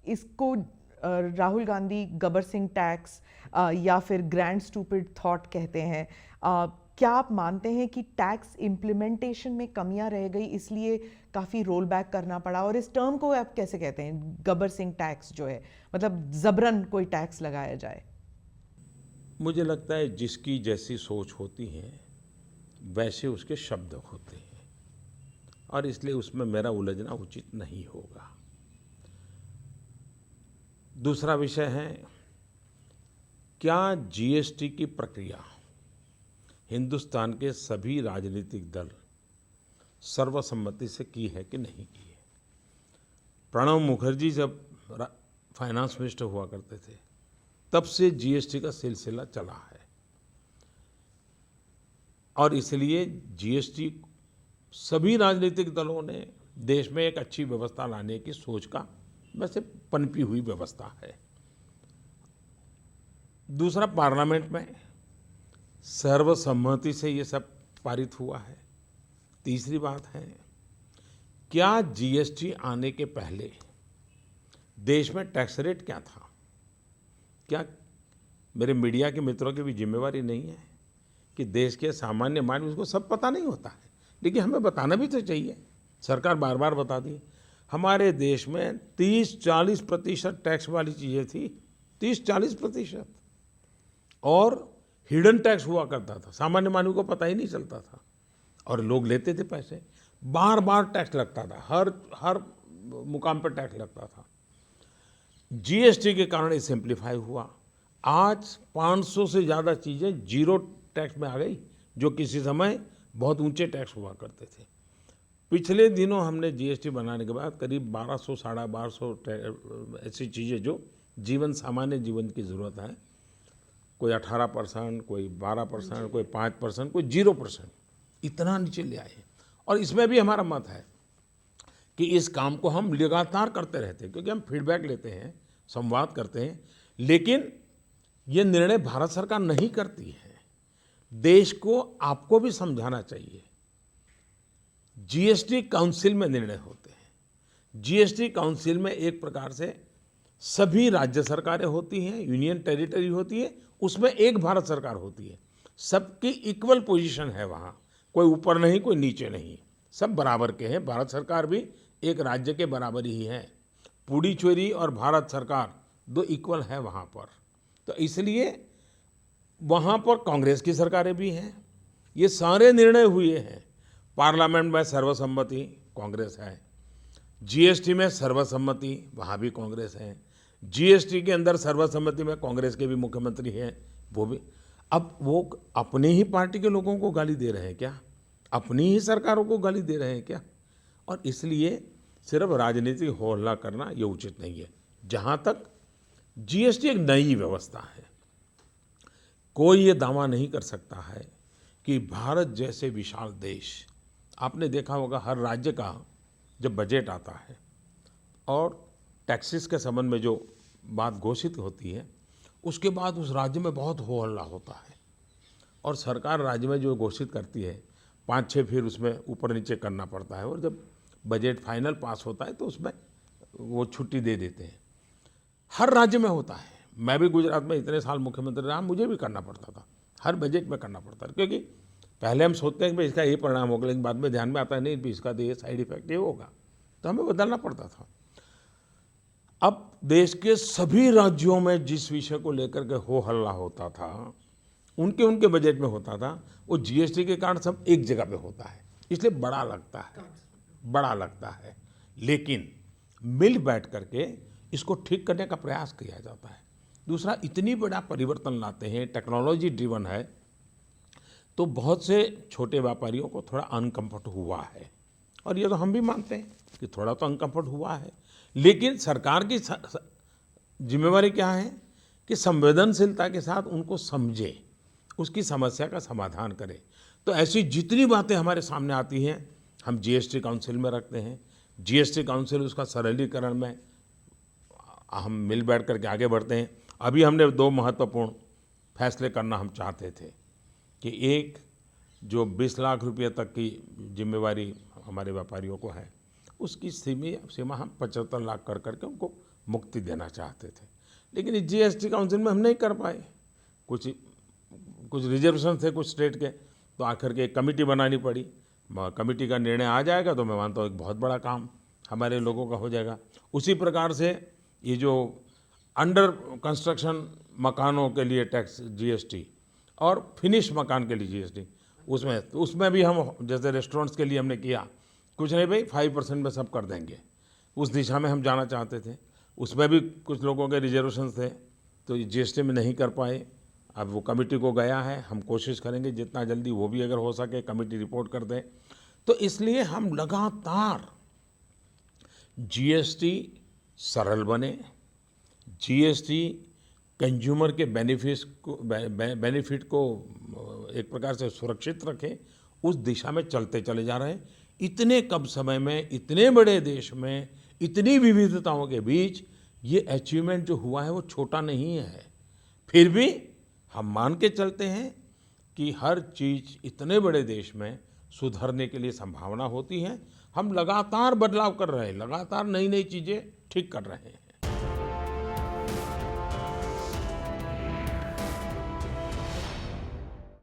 इसको राहुल गांधी गबर सिंह टैक्स या फिर ग्रैंड स्टूपिड थॉट कहते हैं। क्या आप मानते हैं कि टैक्स इम्प्लीमेंटेशन में कमियां रह गई इसलिए काफ़ी रोल बैक करना पड़ा? और इस टर्म को आप कैसे कहते हैं, गबर सिंह टैक्स जो है, मतलब जबरन कोई टैक्स लगाया जाए? मुझे लगता है जिसकी जैसी सोच होती है वैसे उसके शब्द होते हैं, और इसलिए उसमें मेरा उलझना उचित नहीं होगा। दूसरा विषय है, क्या जीएसटी की प्रक्रिया हिंदुस्तान के सभी राजनीतिक दल सर्वसम्मति से की है कि नहीं की है? प्रणब मुखर्जी जब फाइनेंस मिनिस्टर हुआ करते थे तब से जीएसटी का सिलसिला चला है, और इसलिए जीएसटी सभी राजनीतिक दलों ने देश में एक अच्छी व्यवस्था लाने की सोच का वैसे पनपी हुई व्यवस्था है। दूसरा, पार्लियामेंट में सर्वसम्मति से ये सब पारित हुआ है। तीसरी बात है, क्या जीएसटी आने के पहले देश में टैक्स रेट क्या था? क्या मेरे मीडिया के मित्रों की भी जिम्मेवारी नहीं है कि देश के सामान्य मानव उसको सब पता नहीं होता है, लेकिन हमें बताना भी तो चाहिए। सरकार बार बार बता दी, हमारे देश में 30-40% टैक्स वाली चीज़ें थी, 30-40%, और हिडन टैक्स हुआ करता था, सामान्य मानव को पता ही नहीं चलता था, और लोग लेते थे पैसे। बार बार टैक्स लगता था, हर मुकाम पर टैक्स लगता था। जीएसटी के कारण ये सिंप्लीफाई हुआ। आज 500 से ज़्यादा चीज़ें जीरो टैक्स में आ गई, जो किसी समय बहुत ऊंचे टैक्स हुआ करते थे। पिछले दिनों हमने जीएसटी बनाने के बाद करीब 1200 साढ़े 1200 ऐसी चीज़ें जो सामान्य जीवन की ज़रूरत है, कोई 18%, कोई 12%, कोई 5%, कोई 0%, इतना नीचे ले आए। और इसमें भी हमारा मत है कि इस काम को हम लगातार करते रहते हैं, क्योंकि हम फीडबैक लेते हैं, संवाद करते हैं, लेकिन ये निर्णय भारत सरकार नहीं करती है। देश को आपको भी समझाना चाहिए। जीएसटी काउंसिल में निर्णय होते हैं। जीएसटी काउंसिल में एक प्रकार से सभी राज्य सरकारें होती हैं, यूनियन टेरिटरी होती है, उसमें एक भारत सरकार होती है। सबकी इक्वल पोजीशन है वहाँ, कोई ऊपर नहीं, कोई नीचे नहीं, सब बराबर के हैं। भारत सरकार भी एक राज्य के बराबर ही है। पुडुचेरी और भारत सरकार दो इक्वल है वहाँ पर। तो इसलिए वहाँ पर कांग्रेस की सरकारें भी हैं। ये सारे निर्णय हुए हैं। पार्लियामेंट में सर्वसम्मति कांग्रेस है, जीएसटी में सर्वसम्मति वहाँ भी कांग्रेस है, जीएसटी के अंदर सर्वसम्मति में कांग्रेस के भी मुख्यमंत्री हैं, वो भी। अब वो अपनी ही पार्टी के लोगों को गाली दे रहे हैं क्या? अपनी ही सरकारों को गाली दे रहे हैं क्या? और इसलिए सिर्फ राजनीतिक हो हल्ला करना ये उचित नहीं है। जहाँ तक जीएसटी एक नई व्यवस्था है, कोई ये दावा नहीं कर सकता है कि भारत जैसे विशाल देश, आपने देखा होगा हर राज्य का जब बजट आता है और टैक्सेस के संबंध में जो बात घोषित होती है, उसके बाद उस राज्य में बहुत हो हल्ला होता है, और सरकार राज्य में जो घोषित करती है 5-6 फिर उसमें ऊपर नीचे करना पड़ता है, और जब बजट फाइनल पास होता है तो उसमें वो छुट्टी दे देते हैं। हर राज्य में होता है। मैं भी गुजरात में इतने साल मुख्यमंत्री रहा, मुझे भी करना पड़ता था, हर बजट में करना पड़ता था, क्योंकि पहले हम सोचते हैं कि भाई इसका ये परिणाम होगा, लेकिन बाद में ध्यान में आता है नहीं भी इसका तो ये साइड इफेक्ट ये होगा, तो हमें बदलना पड़ता था। अब देश के सभी राज्यों में जिस विषय को लेकर के हो हल्ला होता था, उनके उनके बजट में होता था, वो जीएसटी के कारण सब एक जगह पे होता है, इसलिए बड़ा लगता है। लेकिन मिल बैठ करके इसको ठीक करने का प्रयास किया जाता है। दूसरा, इतनी बड़ा परिवर्तन लाते हैं, टेक्नोलॉजी ड्रिवन है, तो बहुत से छोटे व्यापारियों को थोड़ा अनकम्फर्ट हुआ है, और ये तो हम भी मानते हैं कि थोड़ा तो अनकम्फर्ट हुआ है। लेकिन सरकार की जिम्मेवारी क्या है कि संवेदनशीलता के साथ उनको समझे, उसकी समस्या का समाधान करे। तो ऐसी जितनी बातें हमारे सामने आती हैं हम जीएसटी काउंसिल में रखते हैं। जीएसटी काउंसिल उसका सरलीकरण में हम मिल बैठ करके आगे बढ़ते हैं। अभी हमने 2 महत्वपूर्ण फैसले करना हम चाहते थे कि एक, जो 20 लाख रुपये तक की जिम्मेवारी हमारे व्यापारियों को है, उसकी सीमा हम 75 लाख कर करके उनको मुक्ति देना चाहते थे, लेकिन इस जीएसटी काउंसिल में हम नहीं कर पाए। कुछ कुछ रिजर्वेशन थे कुछ स्टेट के, तो आखिर के एक कमेटी बनानी पड़ी। कमेटी का निर्णय आ जाएगा तो मैं मानता हूँ एक बहुत बड़ा काम हमारे लोगों का हो जाएगा। उसी प्रकार से ये जो अंडर कंस्ट्रक्शन मकानों के लिए टैक्स जीएसटी और फिनिश मकान के लिए जीएसटी, उसमें भी हम जैसे रेस्टोरेंट्स के लिए हमने किया, कुछ नहीं भाई 5% में सब कर देंगे, उस दिशा में हम जाना चाहते थे। उसमें भी कुछ लोगों के रिजर्वेशन थे तो जीएसटी में नहीं कर पाए। अब वो कमेटी को गया है, हम कोशिश करेंगे जितना जल्दी वो भी अगर हो सके कमेटी रिपोर्ट कर दे। तो इसलिए हम लगातार जीएसटी सरल बने, जीएसटी कंज्यूमर के बेनिफिट को एक प्रकार से सुरक्षित रखे, उस दिशा में चलते चले जा रहे हैं। इतने कम समय में इतने बड़े देश में इतनी विविधताओं के बीच ये अचीवमेंट जो हुआ है वो छोटा नहीं है। फिर भी हम मान के चलते हैं कि हर चीज़ इतने बड़े देश में सुधरने के लिए संभावना होती है। हम लगातार बदलाव कर रहे हैं, लगातार नई नई चीज़ें ठीक कर रहे हैं।